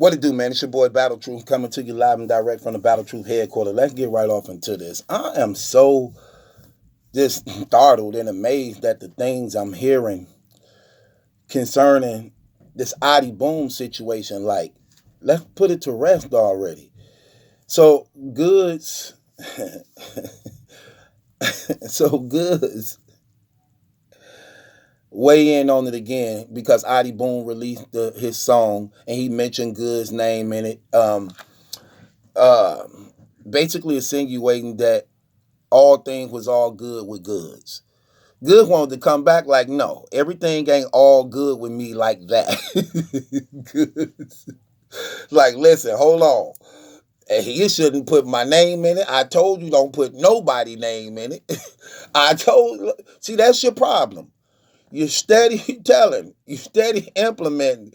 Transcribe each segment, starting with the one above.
What it do, man? It's your boy Battle Truth coming to you live and direct from the Battle Truth headquarters. Let's get right off into this. I am so just startled and amazed at the things I'm hearing concerning this Adi Boom situation. Like, let's put it to rest already. So Goodz, so Goodz weigh in on it again because Adi Boom released his song and he mentioned Good's name in it. Uh, Basically insinuating that all things was all good with Goodz. Goodz wanted to come back like, no, everything ain't all good with me like that. Goodz, like, listen, hold on. And you shouldn't put my name in it. I told you don't put nobody name in it. See, that's your problem. You steady telling, you steady implementing.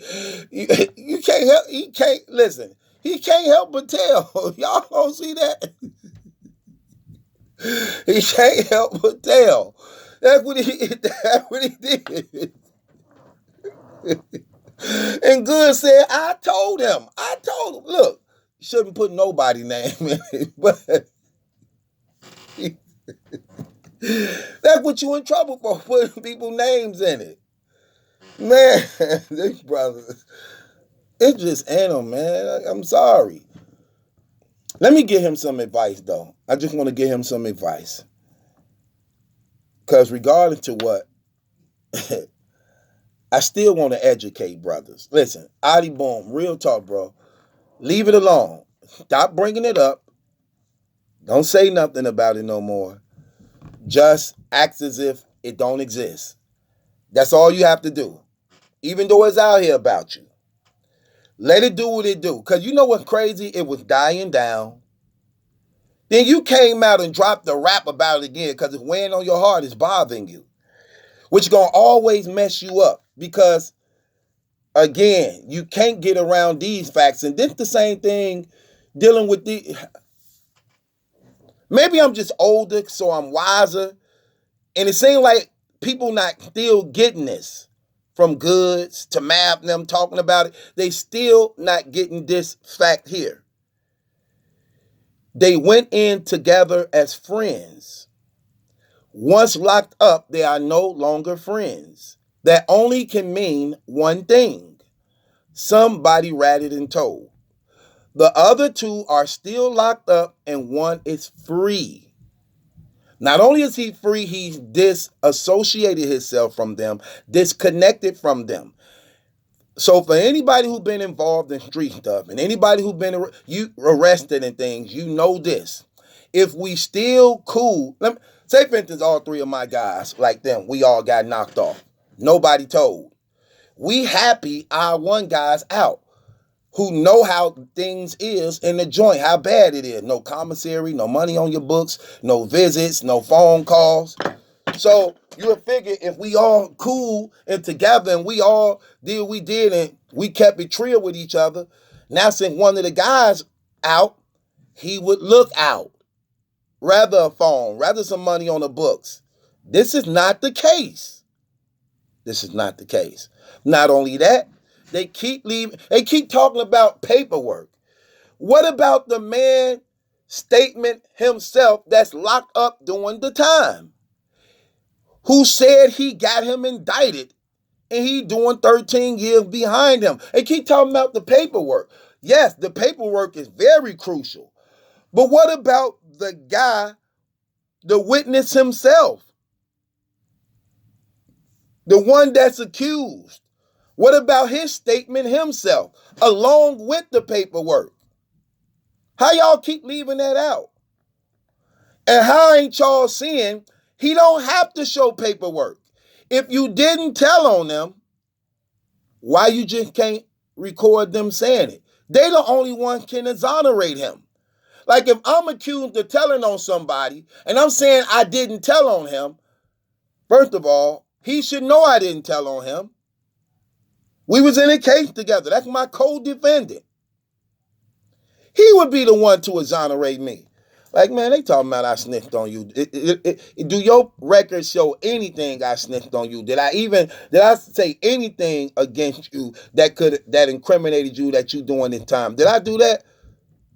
You can't help, he can't help but tell. Y'all don't see that? He can't help but tell. That's what he did. And Goodz said, I told him, look, you shouldn't put nobody name in it, but that's what you in trouble for, putting people names in it. Man, these brothers, it's just animal, man. I'm sorry. Let me give him some advice, though. I just want to give him some advice. Because regardless to what, I still want to educate brothers. Listen, Adi Boom, real talk, bro. Leave it alone. Stop bringing it up. Don't say nothing about it no more. Just act as if it don't exist. That's all you have to do. Even though it's out here about you. Let it do what it do. Because you know what's crazy? It was dying down. Then you came out and dropped the rap about it again because it's weighing on your heart. It's bothering you. Which is going to always mess you up. Because, again, you can't get around these facts. And this the same thing dealing with the... Maybe I'm just older, so I'm wiser. And it seems like people not still getting this. From Goodz to Mav and them talking about it. They still not getting this fact here. They went in together as friends. Once locked up, they are no longer friends. That only can mean one thing. Somebody ratted and told. The other two are still locked up and one is free. Not only is he free, he's disassociated himself from them, disconnected from them. So for anybody who's been involved in street stuff and anybody who's been arrested and things, you know this. If we still cool, say for instance, all three of my guys, like them, we all got knocked off. Nobody told. We happy our one guy's out. Who know how things is in the joint, how bad it is. No commissary, no money on your books, no visits, no phone calls. So you would figure if we all cool and together and we all did what we did and we kept it real with each other, now since one of the guys out, he would look out. Rather a phone, rather some money on the books. This is not the case. This is not the case. Not only that, they keep talking about paperwork. What about the man statement himself that's locked up during the time? Who said he got him indicted and he doing 13 years behind him? They keep talking about the paperwork. Yes, the paperwork is very crucial. But what about the guy, the witness himself? The one that's accused? What about his statement himself, along with the paperwork? How y'all keep leaving that out? And how ain't y'all seeing he don't have to show paperwork? If you didn't tell on them, why you just can't record them saying it? They the only ones can exonerate him. Like if I'm accused of telling on somebody and I'm saying I didn't tell on him, first of all, he should know I didn't tell on him. We was in a case together. That's my co-defendant. He would be the one to exonerate me. Like, man, they talking about I snitched on you. Do your records show anything I snitched on you? Did I say anything against you that incriminated you that you doing this time? Did I do that?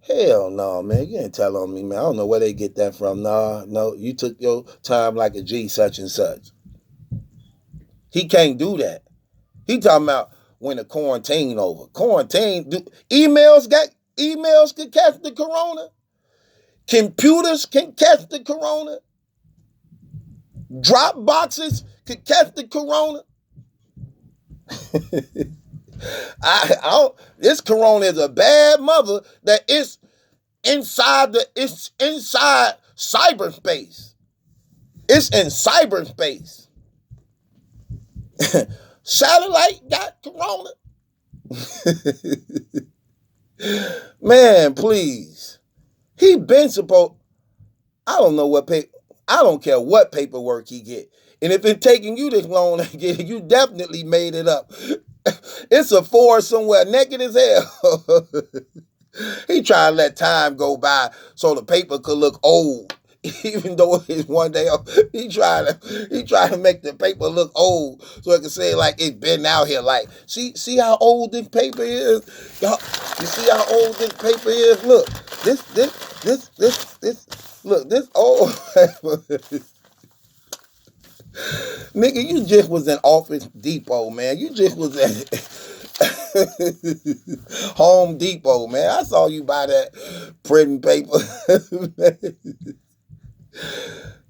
Hell no, man. You ain't tell on me, man. I don't know where they get that from. No, no, you took your time like a G such and such. He can't do that. He talking about when the quarantine over. Emails can catch the corona. Computers can catch the corona. Drop boxes can catch the corona. I don't, this corona is a bad mother that it's inside cyberspace. It's in cyberspace. Satellite got corona. Man, please. He been supposed. I don't know what paper. I don't care what paperwork he get. And if it's taking you this long to get it, you definitely made it up. It's a 4 somewhere, naked as hell. He trying to let time go by so the paper could look old. Even though it's one day off, he trying to make the paper look old so it can say like it's been out here. Like, see how old this paper is? Y'all, you see how old this paper is? Look, this look, this old paper. Nigga, you just was in Office Depot, man. You just was at Home Depot, man. I saw you buy that printing paper.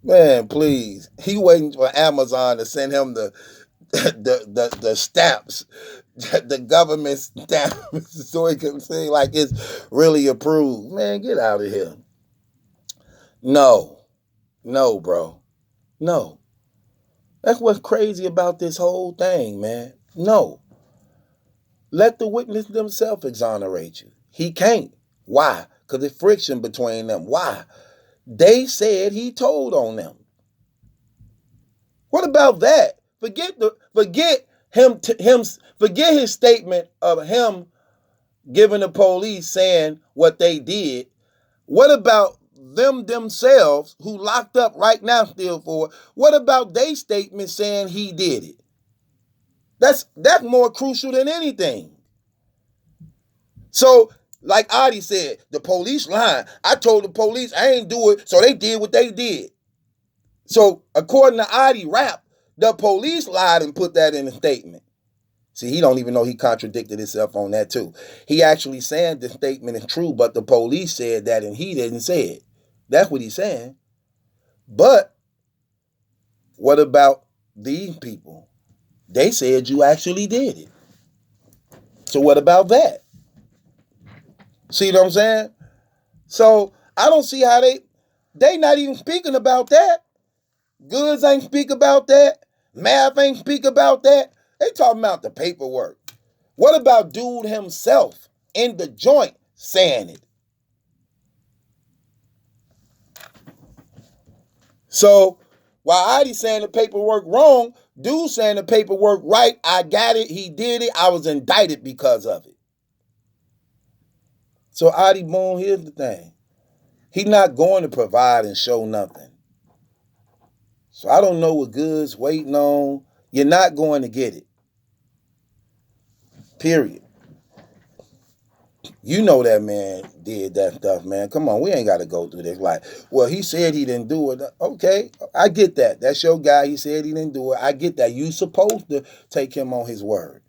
Man, please. He waiting for Amazon to send him the stamps, the government stamps, so he can say like it's really approved. Man, get out of here. No, bro. No. That's what's crazy about this whole thing, man. No. Let the witness themselves exonerate you. He can't. Why? Because there's friction between them. Why? They said he told on them. What about that? Forget his statement of him giving the police saying what they did. What about them themselves who locked up right now still for it? What about their statement saying he did it? That's more crucial than anything. So, like Adi said, the police lying. I told the police I ain't do it, so they did what they did. So, according to Adi Rap, the police lied and put that in a statement. See, he don't even know he contradicted himself on that too. He actually said the statement is true, but the police said that and he didn't say it. That's what he's saying. But what about these people? They said you actually did it. So what about that? See what I'm saying? So I don't see how they not even speaking about that. Goodz ain't speak about that. Math ain't speak about that. They talking about the paperwork. What about dude himself in the joint saying it? So while Adi saying the paperwork wrong, dude saying the paperwork right, I got it, he did it, I was indicted because of it. So Adi Boone, here's the thing. He's not going to provide and show nothing. So I don't know what Goodz waiting on. You're not going to get it. Period. You know that man did that stuff, man. Come on, we ain't got to go through this. Like, well, he said he didn't do it. Okay, I get that. That's your guy. He said he didn't do it. I get that. You supposed to take him on his word.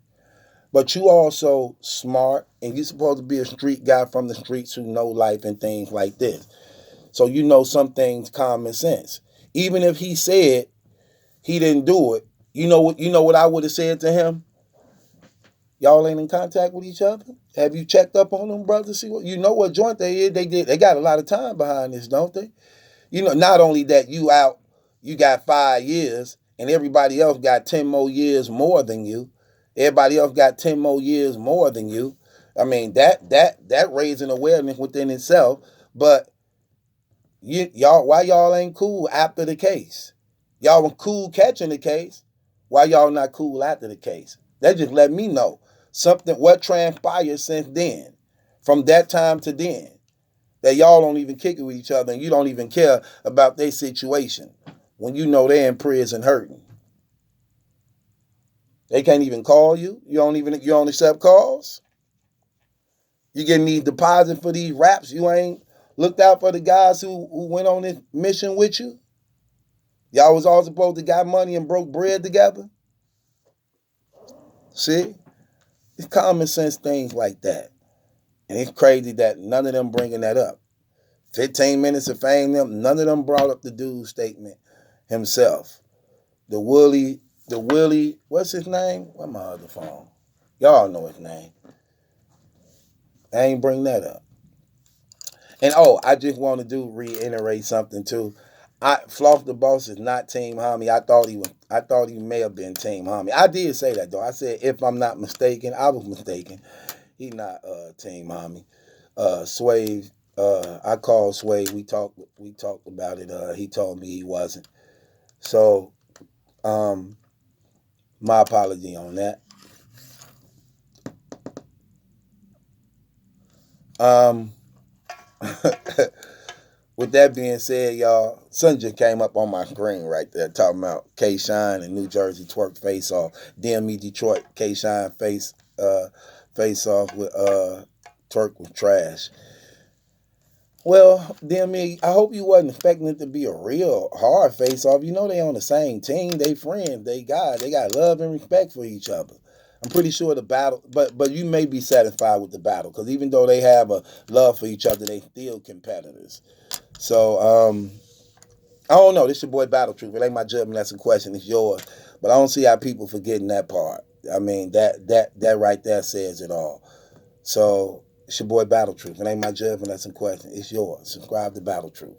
But you also smart, and you supposed to be a street guy from the streets who know life and things like this. So you know some things common sense. Even if he said he didn't do it, you know what I would have said to him? Y'all ain't in contact with each other? Have you checked up on them, brothers? See what you know what joint they is? They got a lot of time behind this, don't they? You know, not only that you got 5 years, and everybody else got 10 more years more than you. Everybody else got 10 more years more than you. I mean, that raising awareness within itself. But why y'all ain't cool after the case? Y'all were cool catching the case. Why y'all not cool after the case? That just let me know what transpired since then, from that time to then. that y'all don't even kick it with each other and you don't even care about their situation when you know they're in prison hurting. They can't even call you. You don't accept calls. You getting these deposits for these raps. You ain't looked out for the guys who went on this mission with you. Y'all was all supposed to got money and broke bread together. See? It's common sense things like that. And it's crazy that none of them bringing that up. 15 minutes of fame, none of them brought up the dude's statement himself. The Willie, what's his name? Where's my other phone? Y'all know his name. I ain't bring that up. And I just want to reiterate something too. Floss the Boss is not Team Homie. I thought he may have been Team Homie. I did say that though. I said if I'm not mistaken, I was mistaken. He not Team Homie. Sway, I called Sway. We talked about it. He told me he wasn't. So, my apology on that. With that being said, y'all, something just came up on my screen right there talking about K Shine and New Jersey twerk face off. DME Detroit, K Shine face off with twerk with trash. Well, DME, I hope you wasn't expecting it to be a real hard face off. You know they on the same team, they friends, they got love and respect for each other. I'm pretty sure the battle, but you may be satisfied with the battle because even though they have a love for each other, they still competitors. So I don't know. This your boy Battle Truth. It ain't my judgment. That's a question. It's yours. But I don't see how people forgetting that part. I mean that right there says it all. So it's your boy Battle Truth. It ain't my judgment. That's a question. It's yours. Subscribe to Battle Truth.